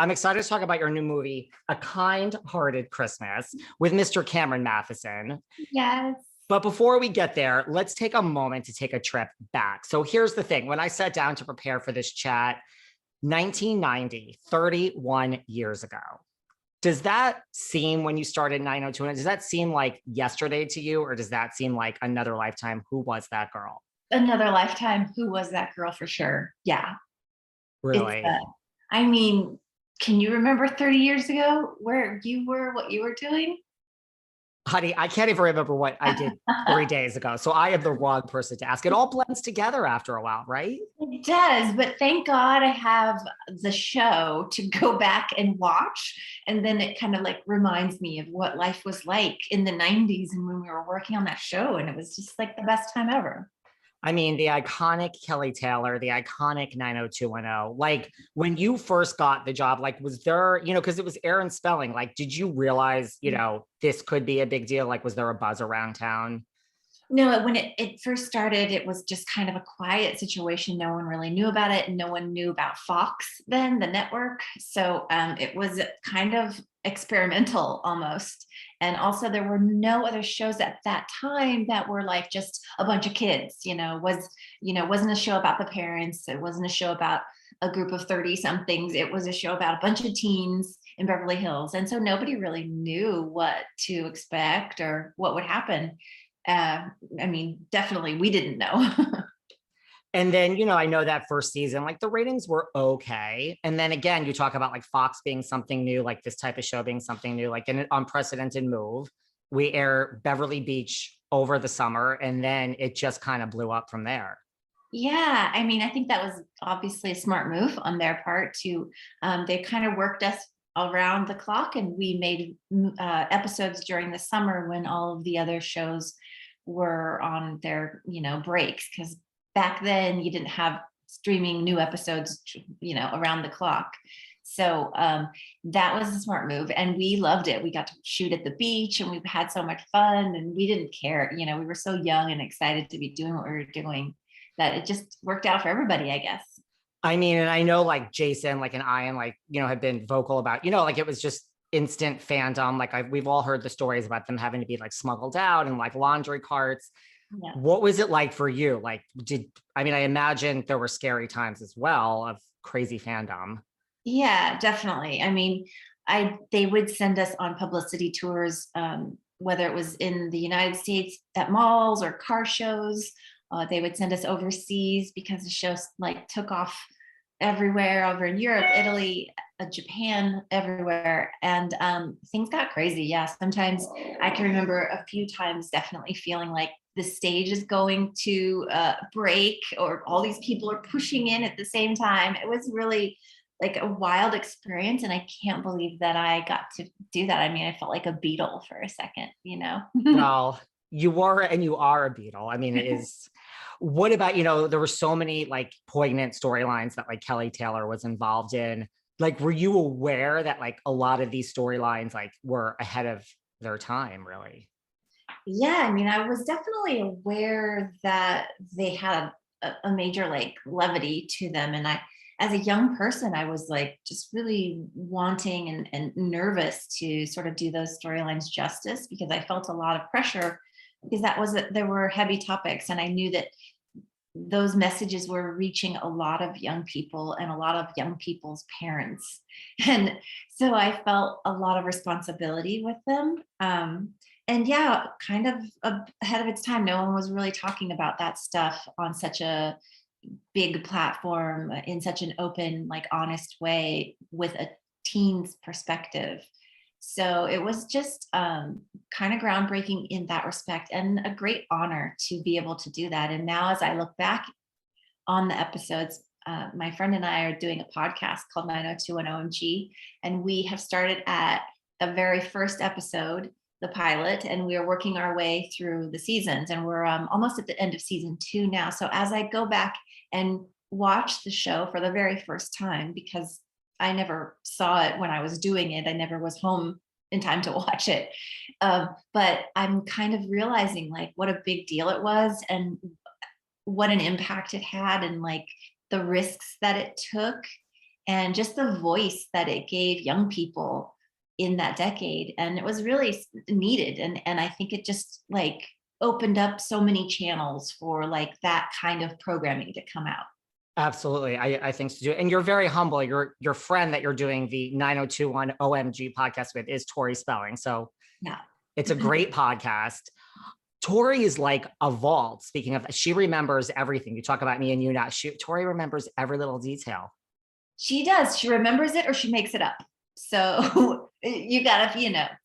I'm excited to talk about your new movie, A Kind-Hearted Christmas, with Mr. Cameron Matheson. Yes. But before we get there, let's take a moment to take a trip back. So here's the thing. When I sat down to prepare for this chat, 1990, 31 years ago. Does that seem, when you started 90210, does that seem like yesterday to you, or does that seem like another lifetime? Who was that girl? Another lifetime. Who was that girl for sure? Yeah. It's, Really? I mean, can you remember 30 years ago where you were, what you were doing? Honey, I can't even remember what I did 3 days ago. So I am the wrong person to ask. It all blends together after a while, right? It does, but thank God I have the show to go back and watch. And then it kind of like reminds me of what life was like in the 90s and when we were working on that show. And it was just like the best time ever. I mean, the iconic Kelly Taylor, the iconic 90210. Like, when you first got the job, like, was there, because it was Aaron Spelling, like, did you realize, this could be a big deal? Like, was there a buzz around town? No, when it first started, it was just kind of a quiet situation. No one really knew about it. No one knew about Fox then, the network. So it was kind of experimental almost. And also there were no other shows at that time that were like just a bunch of kids, wasn't a show about the parents. It wasn't a show about a group of 30 somethings. It was a show about a bunch of teens in Beverly Hills. And so nobody really knew what to expect or what would happen. Definitely we didn't know. And then, I know that first season, like, the ratings were okay. And then again, you talk about like Fox being something new, like this type of show being something new, like an unprecedented move. We air Beverly Beach over the summer, and then it just kind of blew up from there. Yeah, I think that was obviously a smart move on their part to, they kind of worked us around the clock, and we made episodes during the summer when all of the other shows were on their, breaks, because back then you didn't have streaming new episodes, around the clock. So that was a smart move, and we loved it. We got to shoot at the beach, and we had so much fun, and we didn't care. We were so young and excited to be doing what we were doing that it just worked out for everybody, I guess. I mean, and I know like Jason, like, and Ian, like, have been vocal about, like, it was just instant fandom. Like, we've all heard the stories about them having to be like smuggled out and like laundry carts. Yeah. What was it like for you? Like, I imagine there were scary times as well of crazy fandom. Yeah, definitely. They would send us on publicity tours, whether it was in the United States at malls or car shows. They would send us overseas because the show like took off everywhere, over in Europe, Italy, Japan, everywhere. And things got crazy. Yeah, sometimes I can remember a few times definitely feeling like the stage is going to break, or all these people are pushing in at the same time. It was really like a wild experience, and I can't believe that I got to do that. I felt like a Beatle for a second. Well, you were, and you are a Beatle. It is. What about, there were so many like poignant storylines that like Kelly Taylor was involved in. Like, were you aware that like a lot of these storylines like were ahead of their time, really? Yeah, I was definitely aware that they had a major like levity to them. And as a young person, I was like just really wanting and nervous to sort of do those storylines justice, because I felt a lot of pressure, because there were heavy topics, and I knew that those messages were reaching a lot of young people and a lot of young people's parents. And so I felt a lot of responsibility with them. And yeah, kind of ahead of its time. No one was really talking about that stuff on such a big platform, in such an open, like honest way, with a teen's perspective. So it was just kind of groundbreaking in that respect, and a great honor to be able to do that. And now as I look back on the episodes, my friend and I are doing a podcast called 90210 OMG, and we have started at the very first episode, the pilot, and we are working our way through the seasons, and we're almost at the end of season 2 now. So as I go back and watch the show for the very first time, because I never saw it when I was doing it, I never was home in time to watch it, but I'm kind of realizing like what a big deal it was, and what an impact it had, and like the risks that it took, and just the voice that it gave young people in that decade. And it was really needed. And I think it just like opened up so many channels for like that kind of programming to come out. Absolutely. I think so too. And you're very humble. Your friend that you're doing the 9021 OMG podcast with is Tori Spelling. So Yeah. it's a great podcast. Tori is like a vault. Speaking of, she remembers everything. You talk about me and you now. Tori remembers every little detail. She does. She remembers it or she makes it up. So you gotta,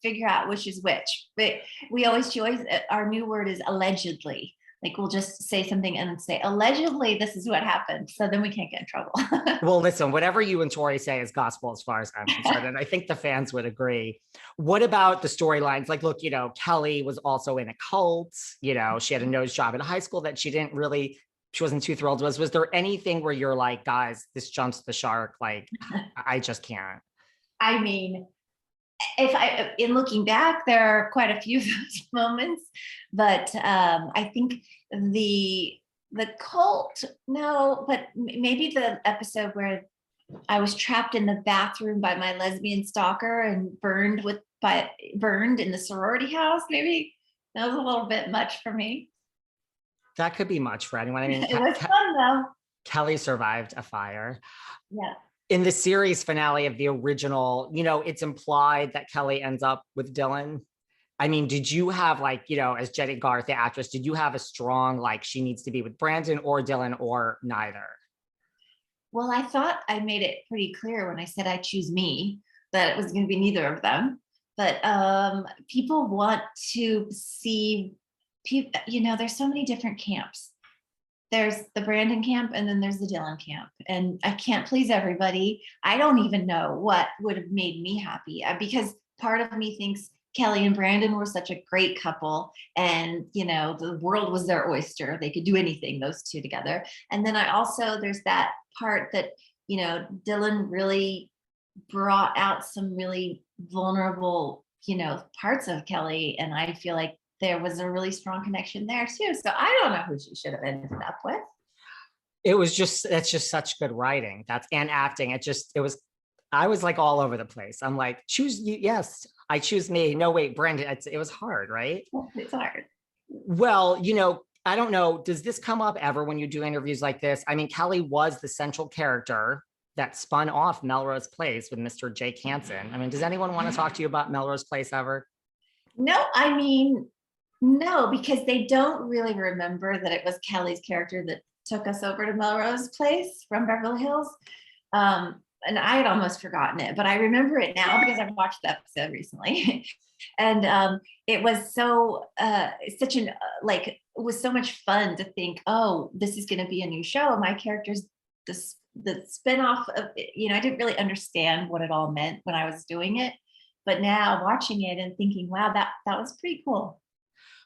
figure out which is which. But she always, our new word is allegedly. Like we'll just say something and say, allegedly, this is what happened. So then we can't get in trouble. Well, listen, whatever you and Tori say is gospel as far as I'm concerned. And I think the fans would agree. What about the storylines? Like, look, Kelly was also in a cult. She had a nose job in high school that she wasn't too thrilled with. Was there anything where you're like, guys, this jumps the shark? Like, I just can't. I mean, in looking back, there are quite a few of those moments, but I think the cult, no, but maybe the episode where I was trapped in the bathroom by my lesbian stalker and burned in the sorority house. Maybe that was a little bit much for me. That could be much for anyone. I mean, It was fun though. Kelly survived a fire. Yeah. In the series finale of the original, it's implied that Kelly ends up with Dylan. I mean, did you have as Jennie Garth, the actress, did you have a strong, she needs to be with Brandon or Dylan or neither? Well, I thought I made it pretty clear when I said I choose me, that it was going to be neither of them. But people want to see, there's so many different camps. There's the Brandon camp and then there's the Dylan camp. And I can't please everybody. I don't even know what would have made me happy because part of me thinks Kelly and Brandon were such a great couple and, the world was their oyster. They could do anything, those two together. And then there's that part that, Dylan really brought out some really vulnerable, parts of Kelly. And I feel like there was a really strong connection there too. So I don't know who she should have ended up with. That's just such good writing. And acting. I was like all over the place. I'm like, choose you. Yes, I choose me. No, wait, Brandon. It was hard, right? It's hard. Well, I don't know. Does this come up ever when you do interviews like this? I mean, Kelly was the central character that spun off Melrose Place with Mr. Jake Hansen. I mean, does anyone want to talk to you about Melrose Place ever? No, no, because they don't really remember that it was Kelly's character that took us over to Melrose Place from Beverly Hills. And I had almost forgotten it, but I remember it now because I've watched the episode recently. And it was it was so much fun to think, oh, this is going to be a new show. My character's the spinoff of, I didn't really understand what it all meant when I was doing it. But now watching it and thinking, wow, that was pretty cool.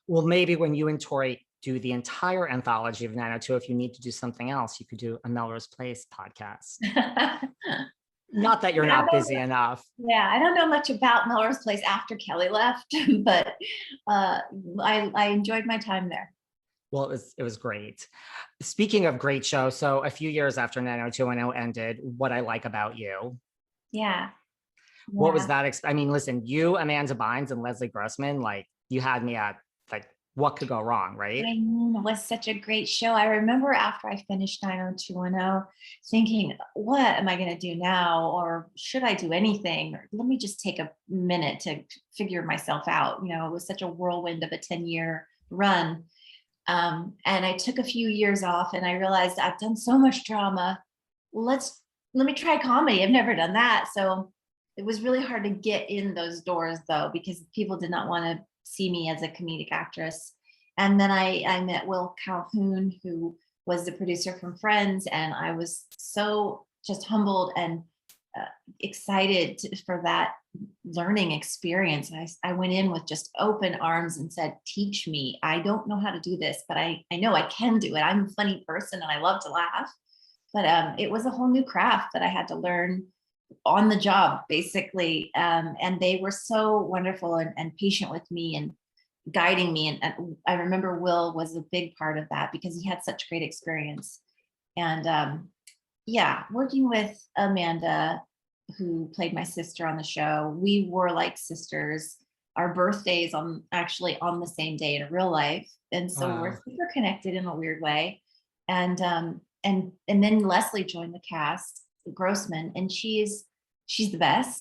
Well, maybe when you and Tori do the entire anthology of 902, if you need to do something else, you could do a Melrose Place podcast. Not that you're not busy enough. Yeah, I don't know much about Melrose Place after Kelly left, but I enjoyed my time there. Well, it was great. Speaking of great show, so a few years after 90210 ended, What I Like About You. Yeah. What was that? I mean, listen, you, Amanda Bynes, and Leslie Grossman, you had me at what could go wrong, right? I mean, it was such a great show. I remember after I finished 90210 thinking, what am I going to do now? Or should I do anything? Or let me just take a minute to figure myself out. It was such a whirlwind of a 10-year run. And I took a few years off and I realized I've done so much drama. Let me try comedy. I've never done that. So it was really hard to get in those doors though, because people did not want to see me as a comedic actress. And then I met Will Calhoun, who was the producer from Friends. And I was so just humbled and excited for that learning experience. I went in with just open arms and said, teach me. I don't know how to do this, but I know I can do it. I'm a funny person and I love to laugh. But it was a whole new craft that I had to learn on the job, basically. And they were so wonderful and patient with me and guiding me. And I remember Will was a big part of that because he had such great experience. And yeah, working with Amanda, who played my sister on the show, we were like sisters. Our birthdays on actually on the same day in real life, and so we're Wow. super connected in a weird way. And then Leslie joined the cast, Grossman, and she's the best.